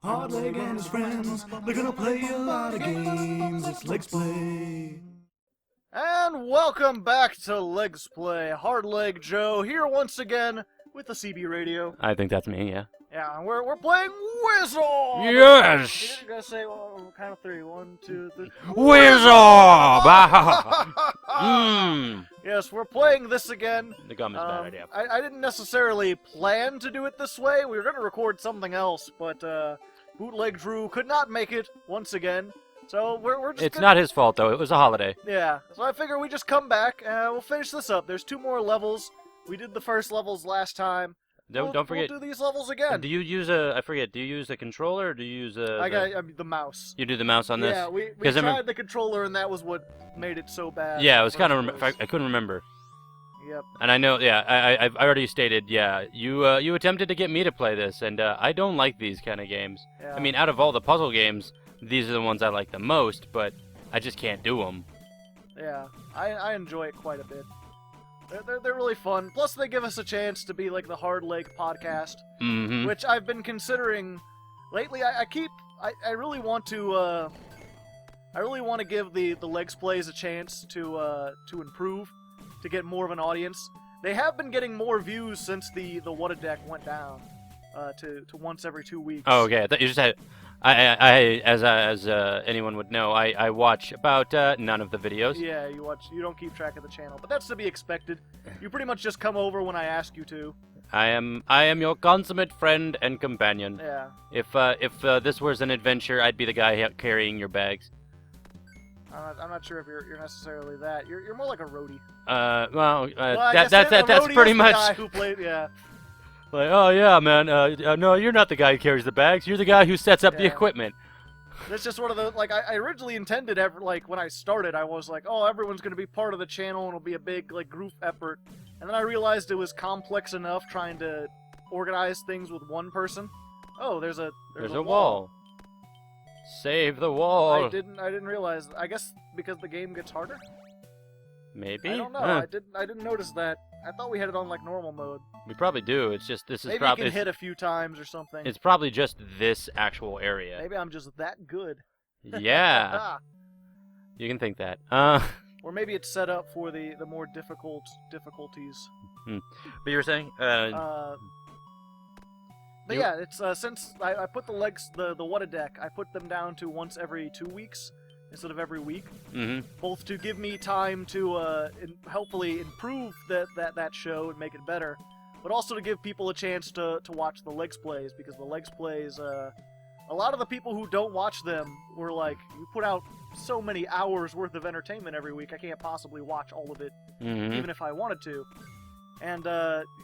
Hardleg and his friends, they're gonna play a lot of games. It's Legsplay. And welcome back to Legsplay. Hardleg Joe here once again with the CB radio. I think that's me, yeah. Yeah, and we're playing Wizorb! Yes! You're gonna say, well, count of three. 1, 2, 3. Wizorb! Mmm. Yes, we're playing this again. The gum is a bad idea. I didn't necessarily plan to do it this way. We were gonna record something else, but Bootleg Drew could not make it once again. So we're just It's not his fault, though. It was a holiday. Yeah, so I figure we just come back and we'll finish this up. There's 2 more levels. We did the first levels last time. Don't forget. We'll do these levels again. Do you use I forget, do you use a controller or do you use the mouse. You do the mouse on this? Yeah, we tried the controller and that was what made it so bad. Yeah, it was kind of, I couldn't remember. Yep. And I know, yeah, I've already stated, yeah, you attempted to get me to play this, and I don't like these kind of games. Yeah. I mean, out of all the puzzle games, these are the ones I like the most, but I just can't do them. Yeah, I enjoy it quite a bit. They're really fun. Plus, they give us a chance to be like the Hardleg podcast, which I've been considering lately. I really want to give the Legsplays a chance to improve, to get more of an audience. They have been getting more views since the What a Deck went down to once every 2 weeks. Oh, okay. I thought you just had. As anyone would know, I watch about none of the videos. Yeah, you don't keep track of the channel, but that's to be expected. You pretty much just come over when I ask you to. I am your consummate friend and companion. Yeah. If this was an adventure, I'd be the guy carrying your bags. I'm not sure if you're necessarily that. You're more like a roadie. That's pretty much. The guy who played, yeah. Like, oh yeah, man. No, you're not the guy who carries the bags. You're the guy who sets up the equipment. It's just one of the, like, I originally intended, when I started, I was like, oh, everyone's going to be part of the channel and it'll be a big, like, group effort. And then I realized it was complex enough trying to organize things with one person. Oh, there's a wall. Save the wall. I didn't realize. I guess because the game gets harder? Maybe? I don't know. I didn't notice that. I thought we had it on, like, normal mode. We probably do. It's just, this is Maybe probably... Maybe you can hit a few times or something. It's probably just this actual area. Maybe I'm just that good. Yeah. You can think that. Or maybe it's set up for the more difficult difficulties. But you were saying? But yeah, it's since I put the What a Deck, I put them down to once every 2 weeks instead of every week. Both to give me time to hopefully improve that show and make it better, but also to give people a chance to watch the Legsplays, because the Legsplays, a lot of the people who don't watch them were like, you put out so many hours worth of entertainment every week, I can't possibly watch all of it, even if I wanted to. And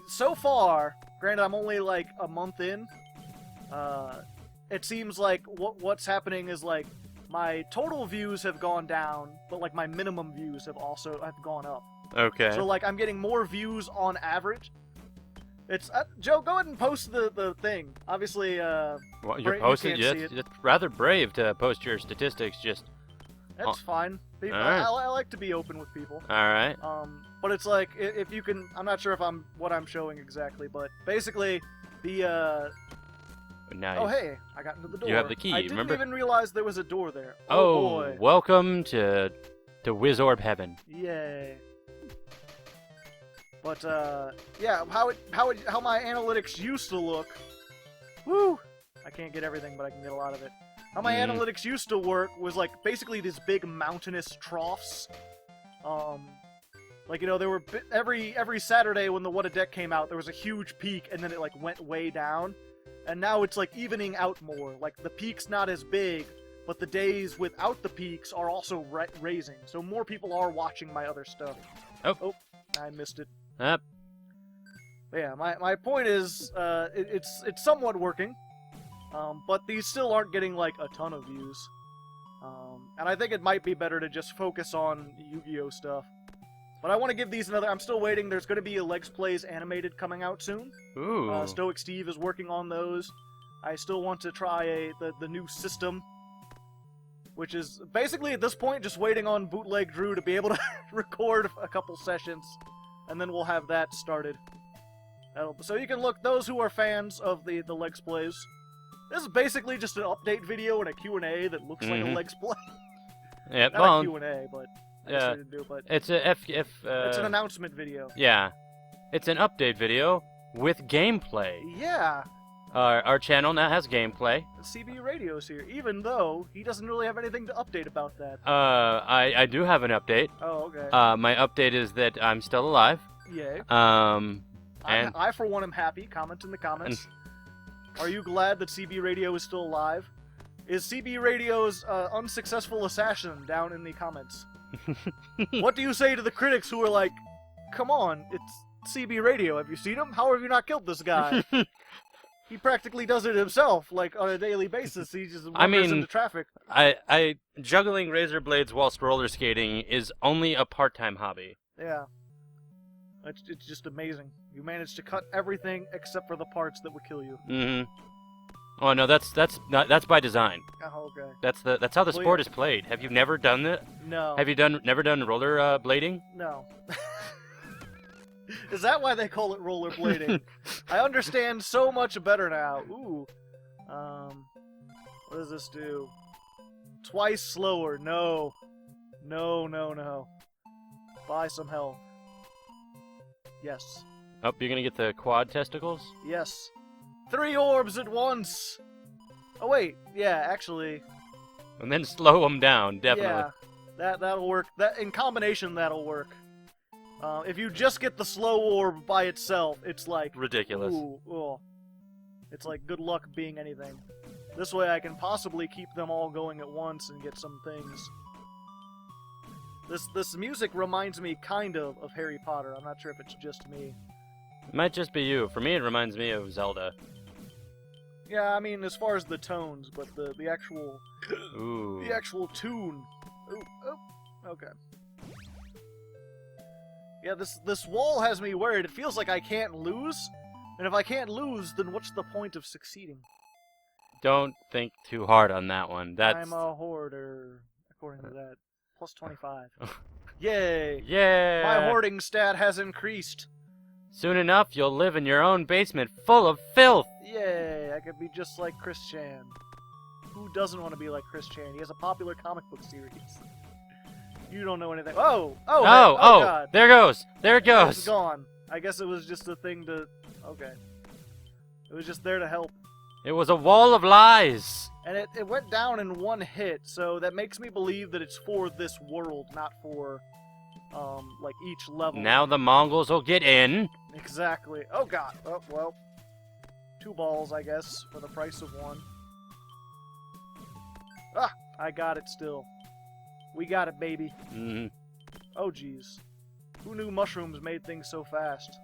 so far, granted I'm only like a month in, it seems like what's happening is like my total views have gone down, but like my minimum views have gone up. Okay. So like I'm getting more views on average. It's Joe, go ahead and post the thing. Obviously, well, you're posting. It's rather brave to post your statistics. That's fine. People, right. I like to be open with people. All right. But it's like if you can, I'm not sure if what I'm showing exactly, but basically the Nice. Oh hey, I got into the door. You have the key. I didn't remember? even realize there was a door there. Oh boy. Welcome to Wizorb heaven. Yay. But yeah, how my analytics used to look. Woo! I can't get everything, but I can get a lot of it. How my analytics used to work was like basically these big mountainous troughs. Like, you know, there were every Saturday when the What a Deck came out, there was a huge peak, and then it like went way down. And now it's like evening out more. Like the peak's not as big, but the days without the peaks are also raising. So more people are watching my other stuff. Oh, I missed it. Yep. But yeah, my point is, it's somewhat working, but these still aren't getting like a ton of views. And I think it might be better to just focus on Yu-Gi-Oh stuff. But I want to give these another... I'm still waiting. There's going to be a Legsplays animated coming out soon. Ooh. Stoic Steve is working on those. I still want to try the new system, which is basically at this point just waiting on Bootleg Drew to be able to record a couple sessions, and then we'll have that started. So you can look, those who are fans of the Legsplays, This is basically just an update video and a Q&A that looks like a Legsplay. Yeah, Not well, a Q&A, but yeah, didn't do, but it's a it's an announcement video. Yeah, it's an update video with gameplay. Yeah. Our channel now has gameplay. CB Radio's here, even though he doesn't really have anything to update about that. I do have an update. Oh, okay. My update is that I'm still alive. Yay. And I for one am happy. Comment in the comments. Are you glad that CB Radio is still alive? Is CB Radio's unsuccessful assassin down in the comments? What do you say to the critics who are like, come on, it's CB Radio, have you seen him? How have you not killed this guy? He practically does it himself, like, on a daily basis. He just wanders into traffic. Juggling razor blades whilst roller skating is only a part-time hobby. Yeah. It's just amazing. You managed to cut everything except for the parts that would kill you. Mm-hmm. Oh no, that's by design. Oh, okay. That's how the sport is played. Have you never done it? No. Have you never done roller blading? No. Is that why they call it roller blading? I understand so much better now. Ooh. What does this do? Twice slower. No. No, no, no. Buy some health. Yes. Oh, you're gonna get the quad testicles? Yes. 3 orbs at once! Oh, wait. Yeah, actually. And then slow them down, definitely. Yeah, that'll work. In combination, that'll work. If you just get the slow orb by itself, it's like... ridiculous. Ooh, oh. It's like good luck being anything. This way I can possibly keep them all going at once and get some things. This music reminds me kind of Harry Potter. I'm not sure if it's just me. It might just be you. For me, it reminds me of Zelda. Yeah, I mean, as far as the tones, but the actual... Ooh. The actual tune. Ooh, oh, okay. Yeah, this wall has me worried. It feels like I can't lose, and if I can't lose, then what's the point of succeeding? Don't think too hard on that one. I'm a hoarder, according to that. Plus 25. Yay! Yeah! My hoarding stat has increased. Soon enough, you'll live in your own basement full of filth! Yay! I could be just like Chris Chan. Who doesn't want to be like Chris Chan? He has a popular comic book series. You don't know anything. Oh! Oh! God. There goes! There it goes! It's gone. I guess it was just a thing to... Okay. It was just there to help. It was a wall of lies! And it went down in one hit, so that makes me believe that it's for this world, not for, like, each level. Now the Mongols will get in. Exactly. Oh, God. Oh, well. 2 balls, I guess, for the price of 1. Ah! I got it still. We got it, baby. Mm-hmm. Oh, jeez. Who knew mushrooms made things so fast?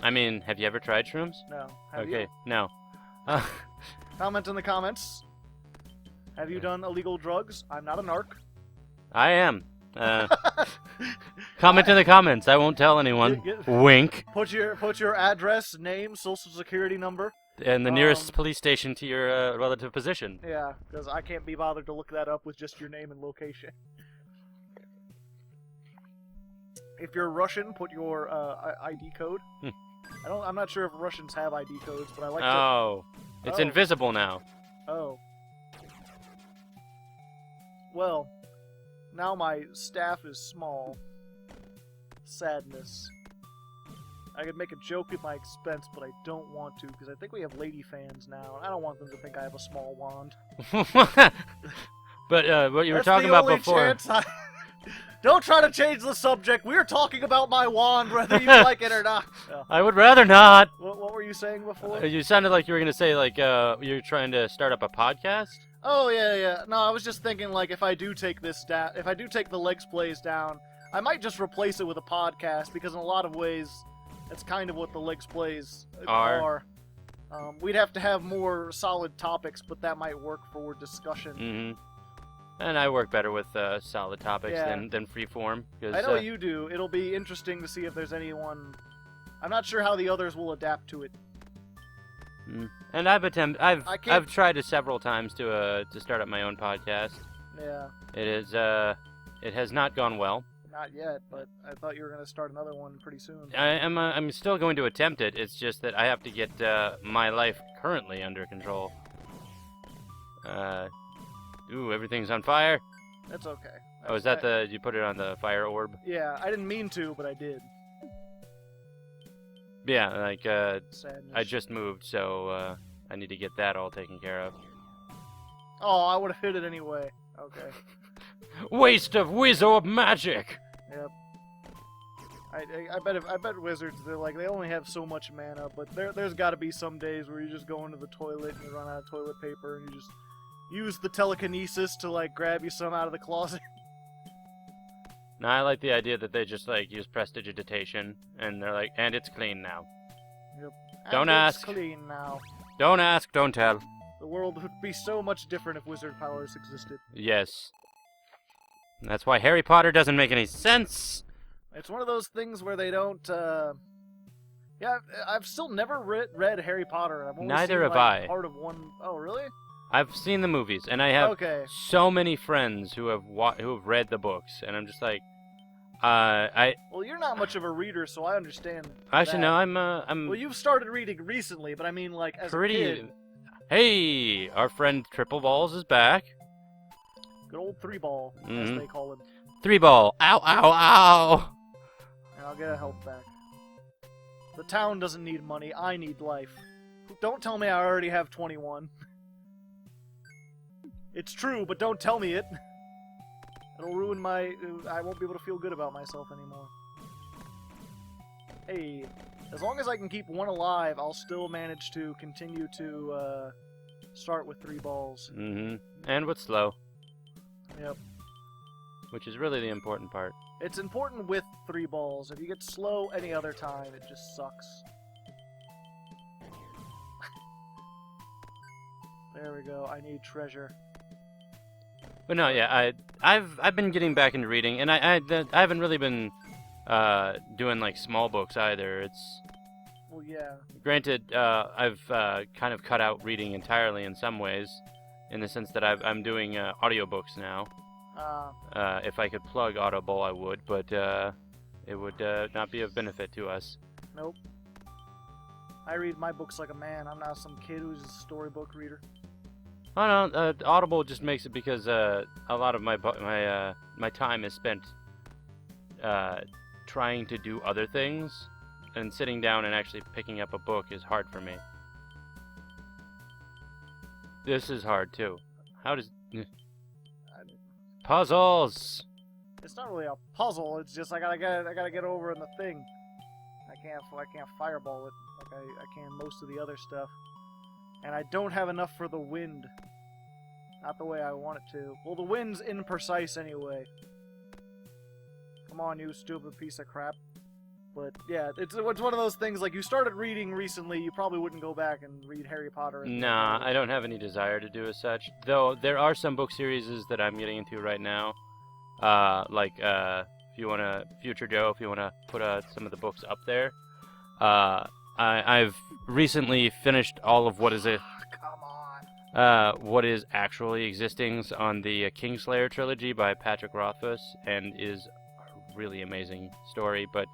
I mean, have you ever tried shrooms? No. Have okay, you? no. Comment in the comments. Have you done illegal drugs? I'm not a narc. I am. Comment in the comments. I won't tell anyone. Wink. Put your address, name, social security number. And the nearest police station to your relative position. Yeah, because I can't be bothered to look that up with just your name and location. If you're Russian, put your ID code. I'm not sure if Russians have ID codes, but I like to... Oh. It's invisible now. Oh. Well, now my staff is small. Sadness. I could make a joke at my expense, but I don't want to, because I think we have lady fans now, and I don't want them to think I have a small wand. But what you were talking about before... Don't try to change the subject. We're talking about my wand, whether you like it or not. Oh. I would rather not. What were you saying before? You sounded like you were going to say, like, you're trying to start up a podcast? Oh, yeah. No, I was just thinking, like, if I do take this down, if I do take the Legsplays down, I might just replace it with a podcast, because in a lot of ways, that's kind of what the Legsplays are. We'd have to have more solid topics, but that might work for discussion. Mm-hmm. And I work better with solid topics than freeform. I know you do. It'll be interesting to see if there's anyone... I'm not sure how the others will adapt to it. And I've tried it several times to start up my own podcast. Yeah. It has not gone well. Not yet, but I thought you were going to start another one pretty soon. I'm still going to attempt it. It's just that I have to get my life currently under control. Ooh, everything's on fire. That's okay. Oh, is that you put it on the fire orb? Yeah, I didn't mean to, but I did. Yeah, like, Sadness. I just moved, so, I need to get that all taken care of. Oh, I would have hit it anyway. Okay. Waste of Wizorb magic! Yep. I bet wizards, they only have so much mana, but there's got to be some days where you just go into the toilet and you run out of toilet paper and you just use the telekinesis to like grab you some out of the closet. No, I like the idea that they just like use prestidigitation and they're like, and it's clean now. Yep. Don't And ask. It's clean now. Don't ask, don't tell. The world would be so much different if wizard powers existed. Yes. That's why Harry Potter doesn't make any sense. It's one of those things where they don't. Yeah, I've still never read Harry Potter. I've only Neither seen, have like, I. Part of one. Oh, really? I've seen the movies, and I have Okay. so many friends who have read the books, and I'm just like, Well, you're not much of a reader, so I understand. Actually, that. no, I'm. Well, you've started reading recently, but I mean, like, as pretty. a kid. Hey, our friend Triple Balls is back. Good old 3-ball, as they call him. 3-ball. Ow, ow, ow. And I'll get a health back. The town doesn't need money. I need life. Don't tell me I already have 21. It's true, but don't tell me it. It'll ruin my... I won't be able to feel good about myself anymore. Hey, as long as I can keep one alive, I'll still manage to continue to start with 3 balls. Mm-hmm. And with slow. Yep. Which is really the important part. It's important with 3 balls. If you get slow any other time, it just sucks. There we go. I need treasure. But no, yeah, I've been getting back into reading, and I haven't really been doing like small books either. It's Well, yeah. granted, I've kind of cut out reading entirely in some ways, in the sense that I'm doing audiobooks now. If I could plug Audible, I would, but it would not be of benefit to us. Nope. I read my books like a man. I'm not some kid who's a storybook reader. Oh no, Audible just makes it because a lot of my time is spent trying to do other things, and sitting down and actually picking up a book is hard for me. This is hard too. How does puzzles? It's not really a puzzle. It's just I gotta get over in the thing. I can't fireball it like I can most of the other stuff. And I don't have enough for the wind. Not the way I want it to. Well, the wind's imprecise anyway. Come on, you stupid piece of crap. But yeah, it's one of those things, like, you started reading recently, you probably wouldn't go back and read Harry Potter. Nah, I don't have any desire to do as such. Though there are some book series that I'm getting into right now. If you wanna, Future Joe, if you wanna put some of the books up there. I've recently finished all of what is actually existing on the Kingslayer trilogy by Patrick Rothfuss, and is a really amazing story, but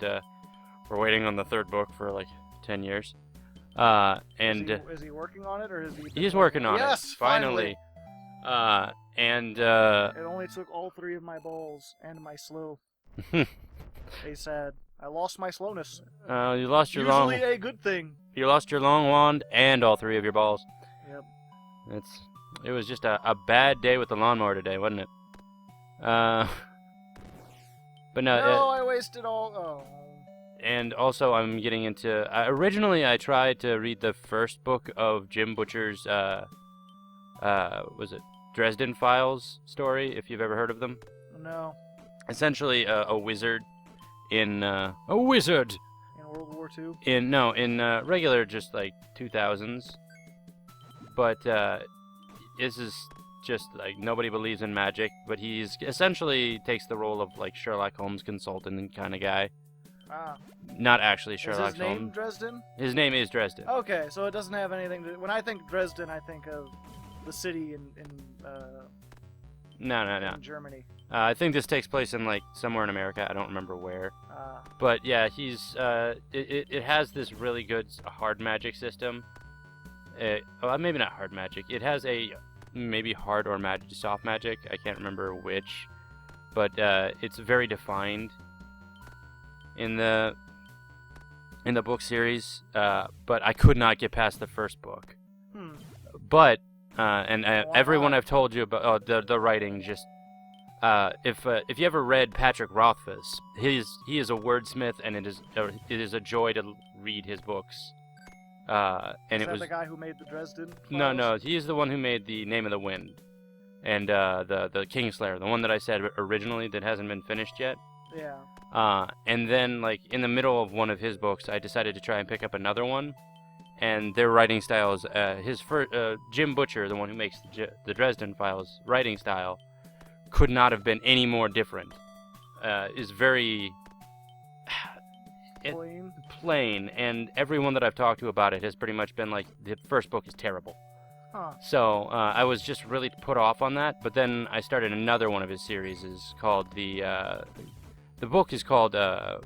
we're waiting on the 3rd book for like 10 years. Is he working on it, or is he... He's working on it. Yes, finally. It only took all 3 of my balls and my slow. Hey, sad. I lost my slowness. You lost your Usually a good thing. You lost your long wand and all 3 of your balls. Yep. It was just a bad day with the lawnmower today, wasn't it? But no. I wasted all. Oh. And also, I'm getting into. Originally, I tried to read the first book of Jim Butcher's. Was it Dresden Files story? If you've ever heard of them. No. Essentially, a wizard in a wizard. In World War II. In regular, just like 2000s. But this is just like nobody believes in magic. But he's essentially takes the role of like Sherlock Holmes consultant kind of guy. Ah. Not actually Sherlock Is his name Holmes. Dresden? His name is Dresden. Okay, so it doesn't have anything to... When I think Dresden, I think of the city in No. Germany. I think this takes place in like somewhere in America. I don't remember where. But yeah, he's it has this really good hard magic system. Maybe not hard magic. It has a maybe hard or soft magic. I can't remember which, but it's very defined in the book series. But I could not get past the first book. But everyone I've told you about the writing just. If you ever read Patrick Rothfuss, he is a wordsmith, and it is a joy to read his books. And is that the guy who made the Dresden Files? No, he is the one who made the Name of the Wind, and the Kingslayer, the one that I said originally that hasn't been finished yet. Yeah. And then like in the middle of one of his books, I decided to try and pick up another one, and their writing styles, Jim Butcher, the one who makes the Dresden Files, writing style. Could not have been any more different. Is very plain, and everyone that I've talked to about it has pretty much been like, the first book is terrible. So I was just really put off on that, but then I started another one of his series. Is called the book is called The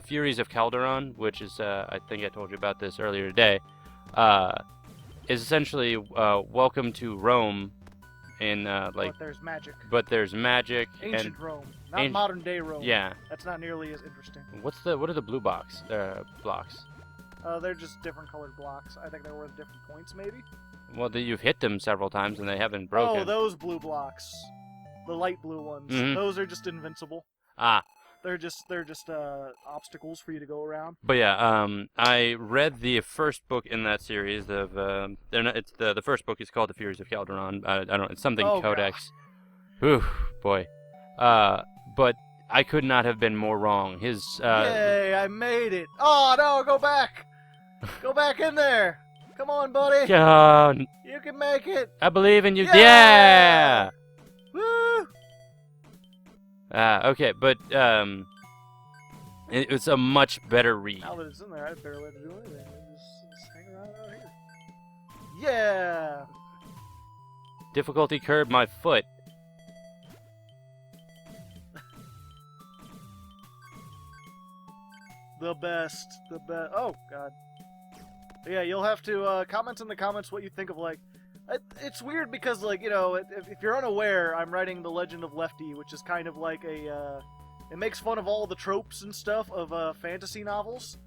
Furies of Calderon, which is I think I told you about this earlier today. Is essentially Welcome to Rome. But there's magic. Ancient Rome, not modern day Rome. Yeah. That's not nearly as interesting. What are the blue blocks? They're just different colored blocks. I think they're worth different points, maybe. Well, you've hit them several times and they haven't broken. Oh, those blue blocks, the light blue ones. Mm-hmm. Those are just invincible. Ah. They're just obstacles for you to go around. But yeah, I read the first book in that series of the first book is called The Furies of Calderon. I don't. It's something Codex. Whew, boy. But I could not have been more wrong. His. Yay! I made it. Oh no! Go back. Go back in there. Come on, buddy. You can make it. I believe in you. Yeah! Woo! Okay, but it's a much better read. Now that it's in there, I barely have to do anything. Just hang around out here. Yeah! Difficulty curb my foot. The best. Oh, God. But yeah, you'll have to comment in the comments what you think of, like... It's weird because, like, you know, if you're unaware, I'm writing The Legend of Lefty, which is kind of like a, it makes fun of all the tropes and stuff of fantasy novels.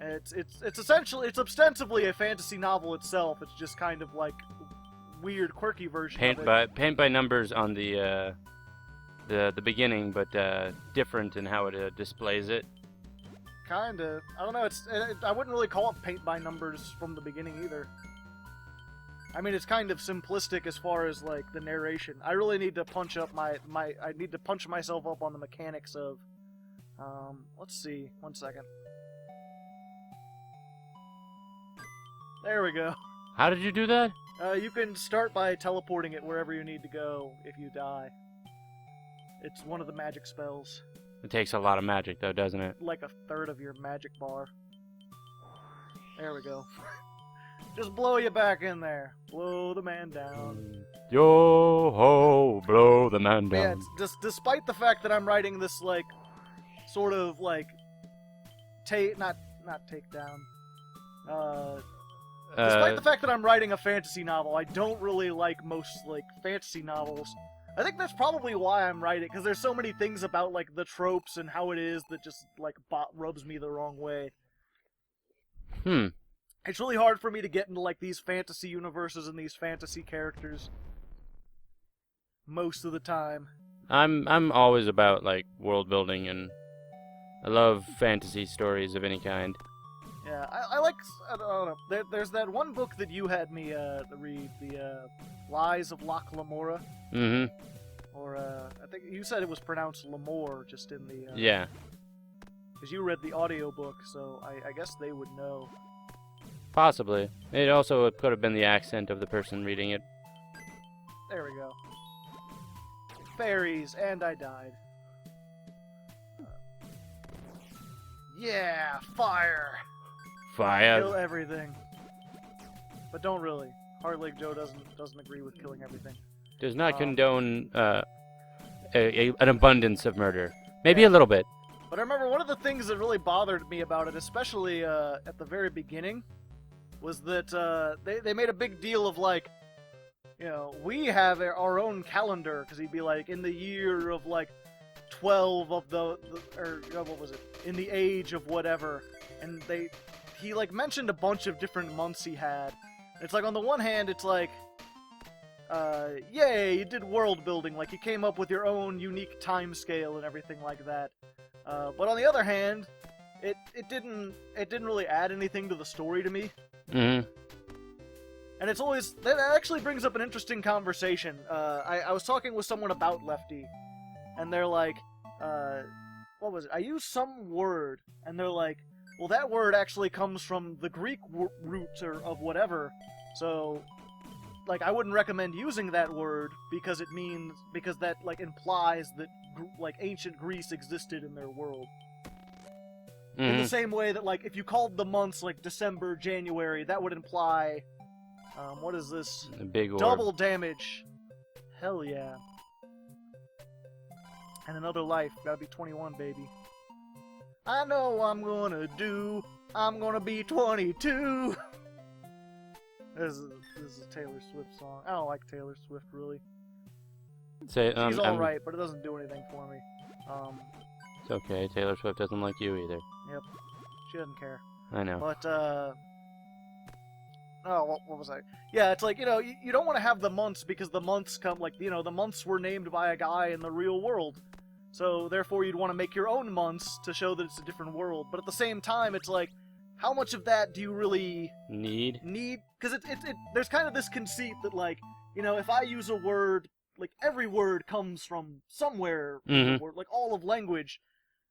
And it's essentially, it's ostensibly a fantasy novel itself. It's just kind of like weird, quirky version of it. Paint by numbers on the beginning, but different in how it displays it. Kinda. I don't know. I wouldn't really call it paint by numbers from the beginning either. I mean, it's kind of simplistic as far as, like, the narration. I really need to punch up I need to punch myself up on the mechanics of, let's see, 1 second. There we go. How did you do that? You can start by teleporting it wherever you need to go if you die. It's one of the magic spells. It takes a lot of magic, though, doesn't it? Like a third of your magic bar. There we go. Just blow you back in there. Blow the man down. Yo ho, blow the man down. Yeah, despite the fact that I'm writing this, like, sort of, like, not takedown. Despite the fact that I'm writing a fantasy novel, I don't really like most, like, fantasy novels. I think that's probably why I'm writing, because there's so many things about, like, the tropes and how it is that just, like, rubs me the wrong way. It's really hard for me to get into, like, these fantasy universes and these fantasy characters. Most of the time. I'm always about, like, world building, and I love fantasy stories of any kind. Yeah, I don't know. There's that one book that you had me read, the Lies of Loch Lamora. Mm-hmm. Or, I think you said it was pronounced Lamore, just in the... Yeah. Because you read the audiobook, so I guess they would know. Possibly. It also could have been the accent of the person reading it. There we go. Fairies, and I died. Yeah, fire! Fire! Kill everything. But don't really. Hardleg Joe doesn't agree with killing everything. Does not condone an abundance of murder. Maybe a little bit. But I remember one of the things that really bothered me about it, especially at the very beginning, was that they made a big deal of, like, you know, we have our own calendar, because he'd be like, in the year of, like, 12 of what was it? In the age of whatever. And he, like, mentioned a bunch of different months he had. It's like, on the one hand, it's like, yay, you did world building, like, you came up with your own unique time scale and everything like that. But on the other hand, it didn't really add anything to the story to me. Mm-hmm. And it's always, that actually brings up an interesting conversation. I was talking with someone about Lefty, and they're like, what was it? I used some word, and they're like, well, that word actually comes from the Greek root of whatever, so, like, I wouldn't recommend using that word because that, like, implies that, like, ancient Greece existed in their world. Mm-hmm. In the same way that, like, if you called the months, like, December, January, that would imply, what is this? A big orb. Double damage. Hell yeah. And another life. Gotta be 21, baby. I know what I'm gonna be 22. This is a Taylor Swift song. I don't like Taylor Swift, really. She's alright, but it doesn't do anything for me. It's okay. Taylor Swift doesn't like you either. Yep. She doesn't care. I know. But, what was I? Yeah, it's like, you know, you don't want to have the months because the months come, like, you know, the months were named by a guy in the real world. So, therefore, you'd want to make your own months to show that it's a different world. But at the same time, it's like, how much of that do you really need? Because there's kind of this conceit that, like, you know, if I use a word, like, every word comes from somewhere, like, all of language,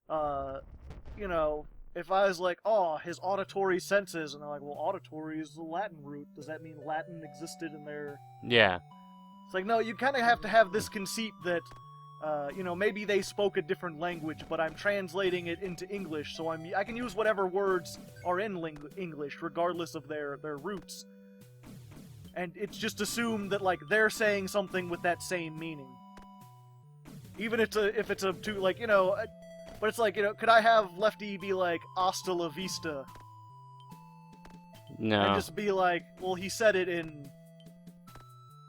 you know, if I was like, oh, his auditory senses, and they're like, well, auditory is the Latin root, does that mean Latin existed in their... Yeah. It's like, no, you kind of have to have this conceit that, you know, maybe they spoke a different language, but I'm translating it into English, so I can use whatever words are in English, regardless of their roots. And it's just assumed that, like, they're saying something with that same meaning. Even if it's a like, you know... But it's like, you know, could I have Lefty be like, hasta la vista? No. And just be like, well, he said it in...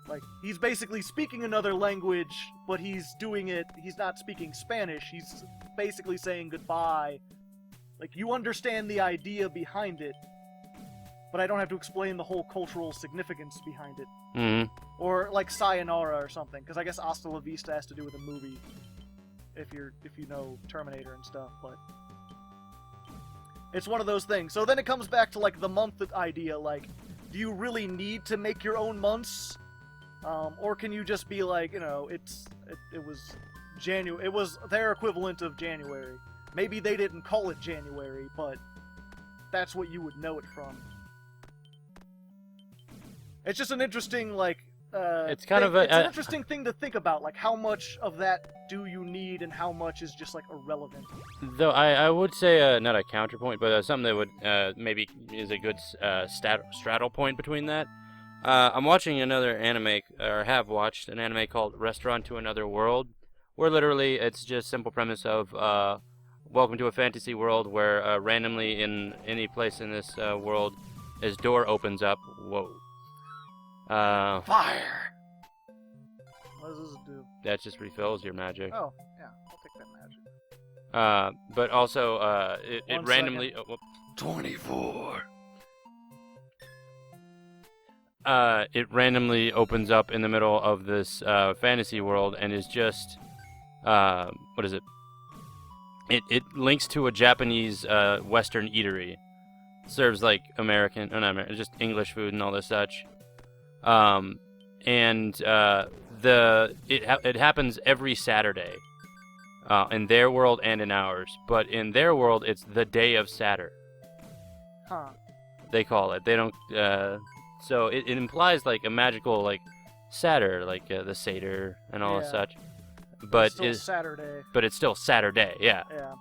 Like, he's basically speaking another language, but he's not speaking Spanish, he's basically saying goodbye. Like, you understand the idea behind it, but I don't have to explain the whole cultural significance behind it. Mm-hmm. Or, like, sayonara or something, because I guess hasta la vista has to do with a movie. If you know Terminator and stuff, but it's one of those things. So then it comes back to, like, the month idea, like, do you really need to make your own months? Or can you just be like, you know, it was January, it was their equivalent of January. Maybe they didn't call it January, but that's what you would know it from. It's just an interesting, like, it's kind of an interesting thing to think about, like, how much of that do you need and how much is just, like, irrelevant. Though I would say, not a counterpoint, but something that would maybe is a good straddle point between that. I'm watching another anime, or have watched an anime called Restaurant to Another World, where literally it's just simple premise of welcome to a fantasy world where randomly in any place in this world, his door opens up. Whoa. Fire! What does this do? That just refills your magic. Oh, yeah, I'll take that magic. But also, it randomly... 24. It randomly opens up in the middle of this fantasy world and is just... what is it? It links to a Japanese Western eatery. It serves, like, American... Oh, not American, just English food and all this such. It happens every Saturday, in their world and in ours. But in their world, it's the day of Saturn. Huh. They call it. They don't. So it implies like a magical like Saturn, like the Satyr and all as such. But it's still Saturday. But it's still Saturday. Yeah. Yeah.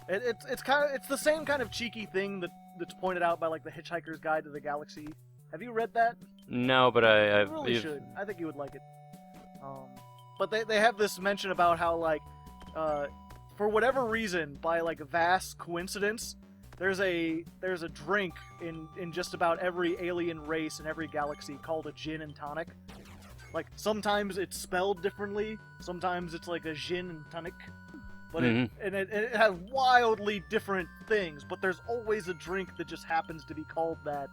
It's the same kind of cheeky thing that's pointed out by like the Hitchhiker's Guide to the Galaxy. Have you read that? No, but I really should. I think you would like it. But they have this mention about how, like, for whatever reason, by like vast coincidence, there's a drink in just about every alien race in every galaxy called a gin and tonic. Like, sometimes it's spelled differently, sometimes it's like a gin and tonic, but it has wildly different things, but there's always a drink that just happens to be called that,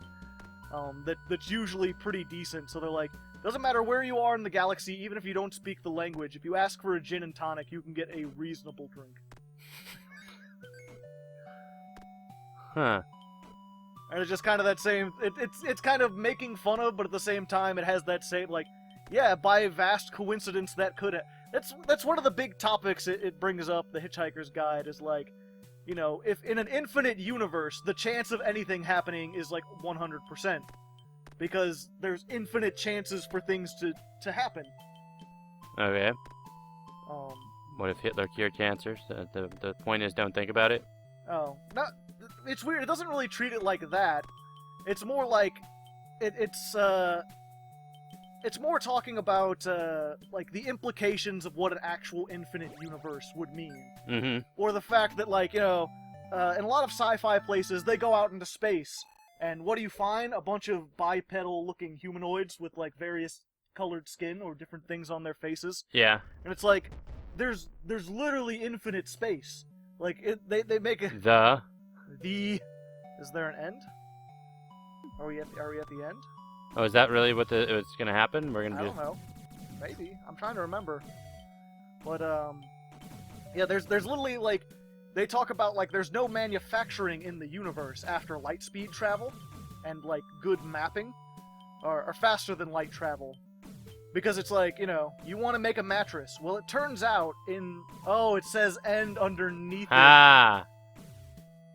that's usually pretty decent, so they're like, doesn't matter where you are in the galaxy, even if you don't speak the language, if you ask for a gin and tonic, you can get a reasonable drink. Huh. And it's just kind of that same, it's kind of making fun of, but at the same time, it has that same, like, yeah, by a vast coincidence, that could that's one of the big topics it brings up, the Hitchhiker's Guide, is like, you know, if in an infinite universe, the chance of anything happening is like 100%. Because there's infinite chances for things to happen. Okay. What if Hitler cured cancer? The point is, don't think about it? Oh, it's weird. It doesn't really treat it like that. It's more like, it's more talking about, like, the implications of what an actual infinite universe would mean. Mm-hmm. Or the fact that, like, you know, in a lot of sci-fi places, they go out into space, and what do you find? A bunch of bipedal-looking humanoids with, like, various colored skin or different things on their faces. Yeah. And it's like, there's literally infinite space. Like, they make a... Is there an end? Are we at the end? Oh, is that really what it's gonna happen? We're gonna I don't know. Maybe. I'm trying to remember. But, yeah, there's literally, like, they talk about, like, there's no manufacturing in the universe after light speed travel, and, like, good mapping, or faster than light travel. Because it's like, you know, you want to make a mattress. Well, it turns out it says end underneath it.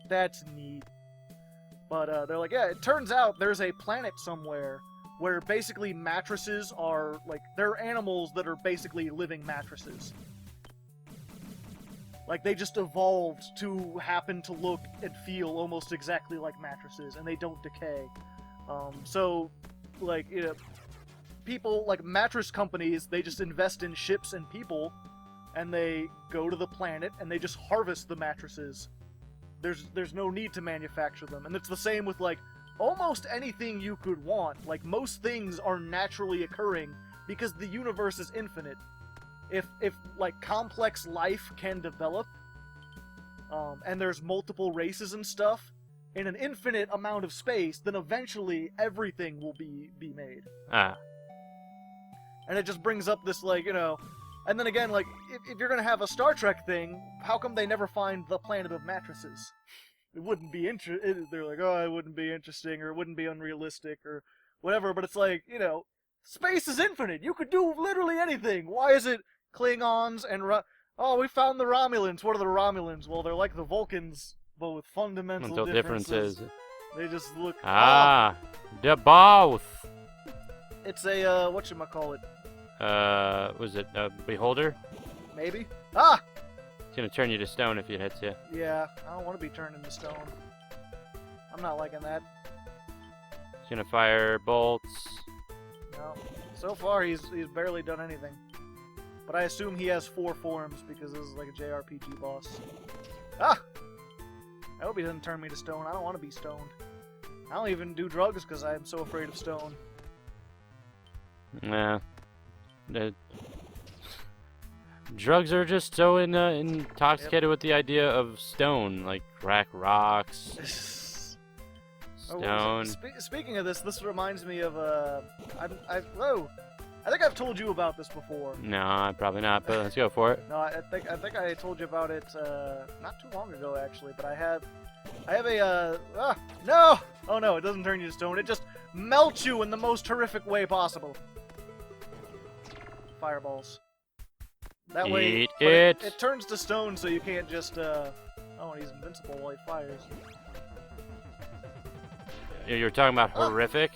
That's neat. But, they're like, yeah, it turns out there's a planet somewhere where basically mattresses are, like, there are animals that are basically living mattresses. Like, they just evolved to happen to look and feel almost exactly like mattresses, and they don't decay. So, like, you know, people, like, mattress companies, they just invest in ships and people, and they go to the planet, and they just harvest the mattresses. There's no need to manufacture them. And it's the same with, like, almost anything you could want. Like, most things are naturally occurring because the universe is infinite. If like, complex life can develop, and there's multiple races and stuff, in an infinite amount of space, then eventually everything will be made. And it just brings up this, like, you know... And then again, like, if you're gonna have a Star Trek thing, how come they never find the planet of mattresses? It wouldn't be they're like, oh, it wouldn't be interesting, or it wouldn't be unrealistic, or whatever, but it's like, you know, space is infinite! You could do literally anything! Why is it Klingons and oh, we found the Romulans! What are the Romulans? Well, they're like the Vulcans, but with fundamental differences. They just look... they're both! It's a, whatchamacallit? Was it a beholder? Maybe. Ah! It's gonna turn you to stone if it hits you. Yeah, I don't want to be turned into stone. I'm not liking that. It's gonna fire bolts. No. So far, he's barely done anything. But I assume he has 4 forms because this is like a JRPG boss. Ah! I hope he doesn't turn me to stone. I don't want to be stoned. I don't even do drugs because I'm so afraid of stone. Nah. Drugs are just so intoxicated with the idea of stone, like crack rocks, stone. Speaking of this reminds me of whoa! I think I've told you about this before. No, probably not. But let's go for it. No, I think I told you about it not too long ago actually. But I have a no! Oh no! It doesn't turn you to stone. It just melts you in the most horrific way possible. Fireballs. That way, it turns to stone, so you can't just, oh, he's invincible while he fires. You're talking about horrific?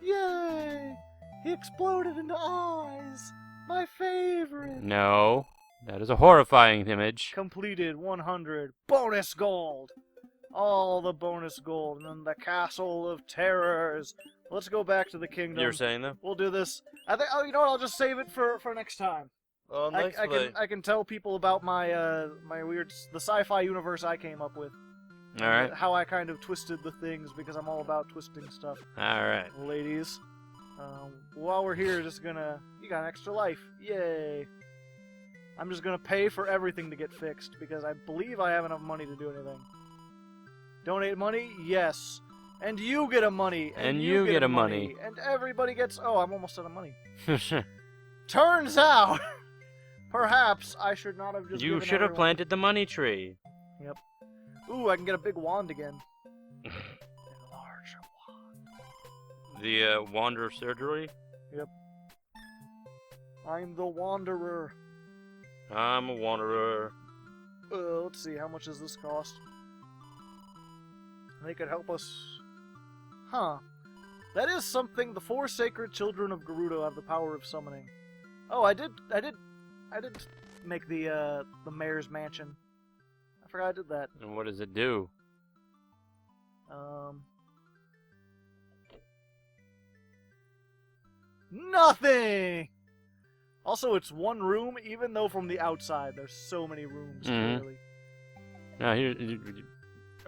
Yay! He exploded into eyes! My favorite! No. That is a horrifying image. Completed 100. Bonus gold! All the bonus gold, and then the Castle of Terrors. Let's go back to the kingdom. You were saying that? We'll do this. I think. Oh, you know what? I'll just save it for next time. Oh, next I can tell people about my the sci-fi universe I came up with. All right. How I kind of twisted the things because I'm all about twisting stuff. All right. Ladies. While we're here, just gonna... You got an extra life. Yay. I'm just gonna pay for everything to get fixed, because I believe I have enough money to do anything. Donate money? Yes. And you get a money. And you get a money. And everybody gets... Oh, I'm almost out of money. Turns out, perhaps I should not have just You should have planted the money tree. Yep. Ooh, I can get a big wand again. A larger wand. The Wanderer Surgery? Yep. I'm the Wanderer. I'm a Wanderer. Let's see, how much does this cost? They could help us. Huh. That is something. The 4 sacred children of Gerudo have the power of summoning. Oh, I did make the mayor's mansion. I forgot I did that. And what does it do? Nothing! Also, it's one room, even though from the outside there's so many rooms, clearly. No, here...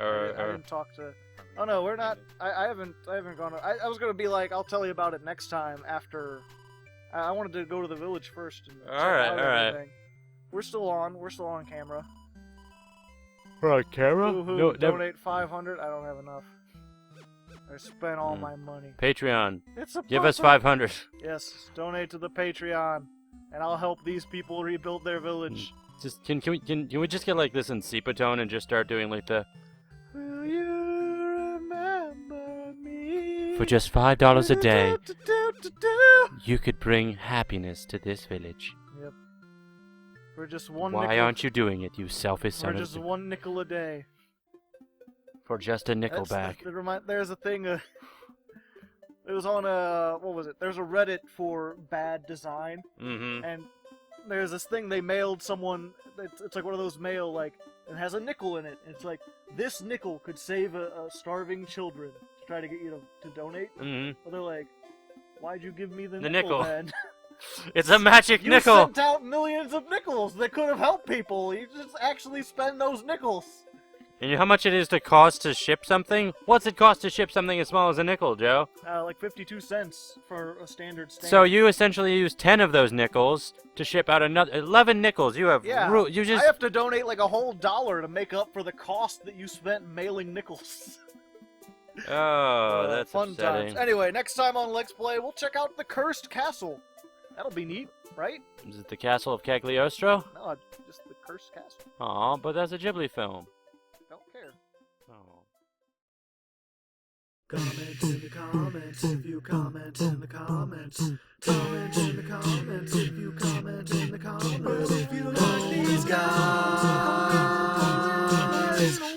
I didn't talk to... Oh no, we're not... I haven't gone... I was gonna be like, I'll tell you about it next time after... I wanted to go to the village first and check out everything. We're still on camera. We're on camera? No, donate 500. I don't have enough. I spent all my money. Patreon. It's a Give us 500. Yes, donate to the Patreon, and I'll help these people rebuild their village. Just can we just get like this in sepia tone and just start doing like the... Will you remember me? For just $5 a day, you could bring happiness to this village. Yep. For just one Why nickel... aren't you doing it, you selfish son of a... For just 1 nickel a day. For just a nickel back. There's a thing... it was on what was it? There's a Reddit for bad design. Mm-hmm. And there's this thing they mailed someone... It's like one of those mail, like... It has a nickel in it. And it's like, this nickel could save a starving children to try to get you to donate. Mm-hmm. But they're like, why'd you give me the nickel then? It's a magic nickel! You sent out millions of nickels that could have helped people. You just actually spend those nickels. And you know how much it is to cost to ship something? What's it cost to ship something as small as a nickel, Joe? Like 52 cents for a standard stamp. So you essentially use 10 of those nickels to ship out another 11 nickels. You have you just... I have to donate like a whole $1 to make up for the cost that you spent mailing nickels. Oh, that's fun upsetting. times. Anyway, next time on Legsplay, we'll check out the Cursed Castle. That'll be neat, right? Is it the Castle of Cagliostro? No, just the Cursed Castle. Aw, but that's a Ghibli film. Don't care. Oh. Comment in the comments if you comment in the comments. Comment in the comments if you comment in the comments. If you like these guys,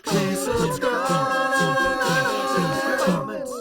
please subscribe. Comments.